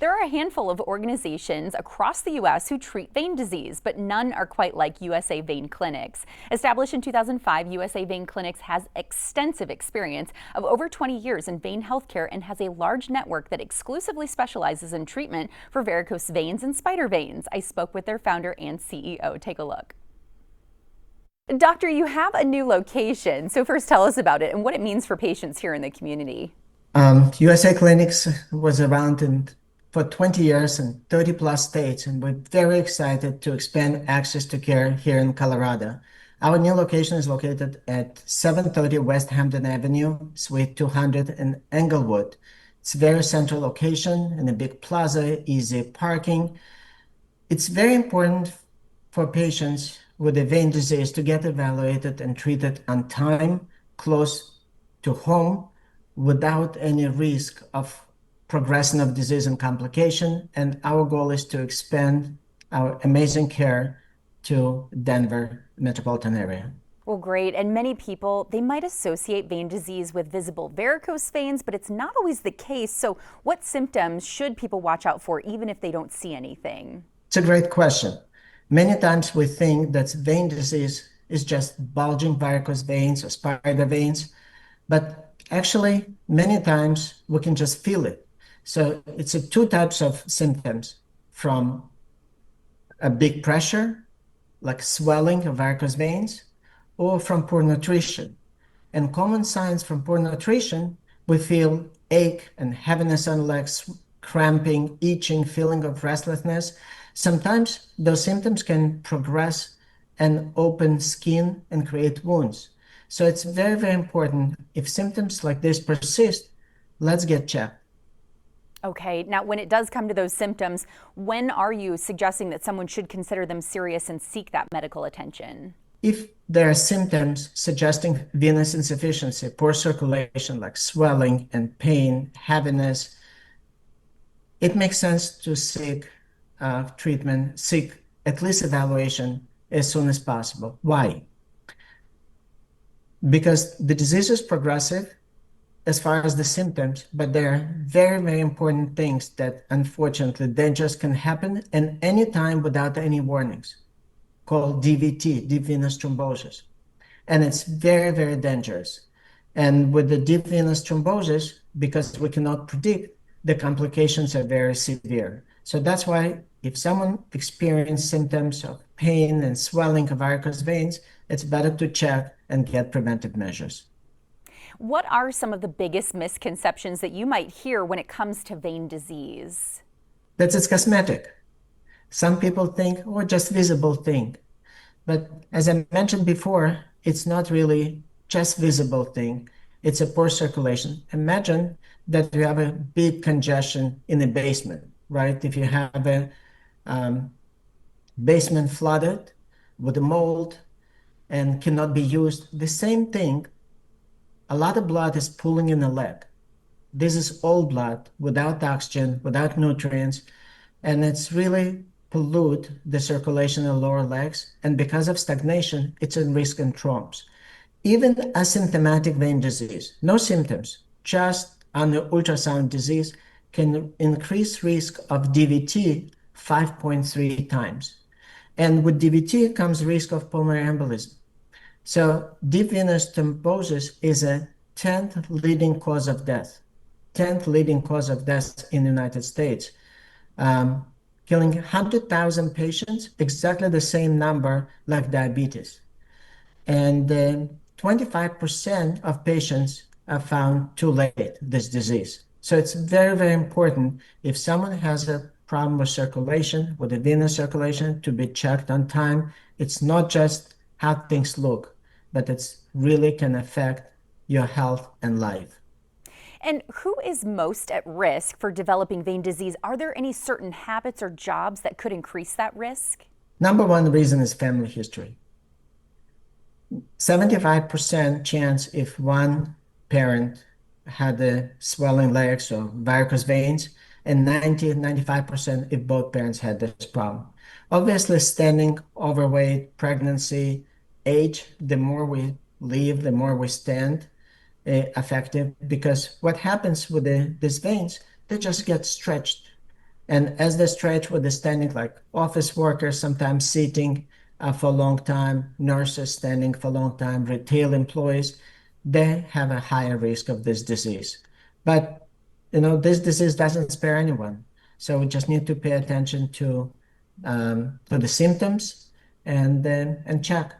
There are a handful of organizations across the U.S. who treat vein disease, but none are quite like USA Vein Clinics. Established in 2005, USA Vein Clinics has extensive experience of over 20 years in vein healthcare and has a large network that exclusively specializes in treatment for varicose veins and spider veins. I spoke with their founder and CEO. Take a look. Doctor, you have a new location. So first tell us about it and what it means for patients here in the community. USA Clinics was around for 20 years in 30 plus states, and we're very excited to expand access to care here in Colorado. Our new location is located at 730 West Hampton Avenue, Suite 200 in Englewood. It's a very central location in a big plaza, easy parking. It's very important for patients with a vein disease to get evaluated and treated on time, close to home, without any risk of progression of disease and complication. And our goal is to expand our amazing care to Denver metropolitan area. Well, great. And many people, they might associate vein disease with visible varicose veins, but it's not always the case. So what symptoms should people watch out for, even if they don't see anything? It's a great question. Many times we think that vein disease is just bulging varicose veins or spider veins, but actually many times we can just feel it. So it's two types of symptoms, from a big pressure, like swelling of varicose veins, or from poor nutrition. And common signs from poor nutrition, we feel ache and heaviness on legs, cramping, itching, feeling of restlessness. Sometimes those symptoms can progress and open skin and create wounds. So it's very, very important. If symptoms like this persist, let's get checked. Okay, now when it does come to those symptoms, when are you suggesting that someone should consider them serious and seek that medical attention? If there are symptoms suggesting venous insufficiency, poor circulation like swelling and pain, heaviness, it makes sense to seek treatment, seek at least evaluation as soon as possible. Why? Because the disease is progressive as far as the symptoms, but there are very, very important things that unfortunately dangerous can happen and anytime without any warnings, called DVT, deep venous thrombosis. And it's very, very dangerous. And with the deep venous thrombosis, because we cannot predict, the complications are very severe. So that's why if someone experiences symptoms of pain and swelling of varicose veins, it's better to check and get preventive measures. What are some of the biggest misconceptions that you might hear when it comes to vein disease? That it's cosmetic. Some people think, oh, just visible thing. But as I mentioned before, it's not really just visible thing. It's a poor circulation. Imagine that you have a big congestion in a basement, right? If you have a basement flooded with a mold and cannot be used, the same thing, a lot of blood is pooling in the leg. This is all blood without oxygen, without nutrients, and it's really pollute the circulation in the lower legs. And because of stagnation, it's a risk in thrombosis. Even asymptomatic vein disease, no symptoms, just on the ultrasound disease, can increase risk of DVT 5.3 times. And with DVT comes risk of pulmonary embolism. So deep venous thrombosis is a 10th leading cause of death, 10th leading cause of death in the United States, killing 100,000 patients, exactly the same number like diabetes. And 25% of patients are found too late, this disease. So it's very, very important if someone has a problem with circulation, with the venous circulation, to be checked on time. It's not just how things look, but it's really can affect your health and life. And who is most at risk for developing vein disease? Are there any certain habits or jobs that could increase that risk? Number one reason is family history. 75% chance if one parent had the swelling legs or varicose veins, and 95% if both parents had this problem. Obviously, standing, overweight, pregnancy, age, the more we live, the more we stand, effective, because what happens with these veins, they just get stretched And as they stretch with the standing, like office workers, sometimes sitting for a long time, nurses standing for a long time, retail employees, they have a higher risk of this disease. But this disease doesn't spare anyone. So we just need to pay attention to the symptoms and check.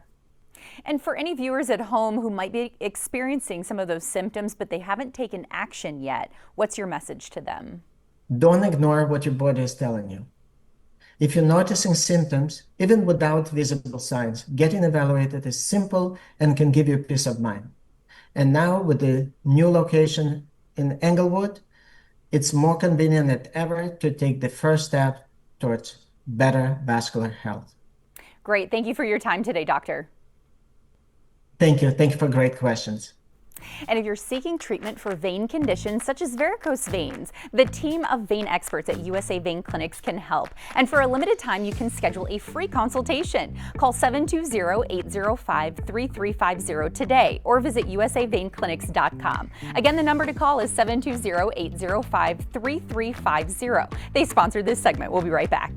And for any viewers at home who might be experiencing some of those symptoms, but they haven't taken action yet, what's your message to them? Don't ignore what your body is telling you. If you're noticing symptoms, even without visible signs, getting evaluated is simple and can give you peace of mind. And now with the new location in Englewood, it's more convenient than ever to take the first step towards better vascular health. Great. Thank you for your time today, Doctor. Thank you. Thank you for great questions. And if you're seeking treatment for vein conditions such as varicose veins, the team of vein experts at USA Vein Clinics can help. And for a limited time, you can schedule a free consultation. Call 720-805-3350 today or visit usaveinclinics.com. Again, the number to call is 720-805-3350. They sponsored this segment. We'll be right back.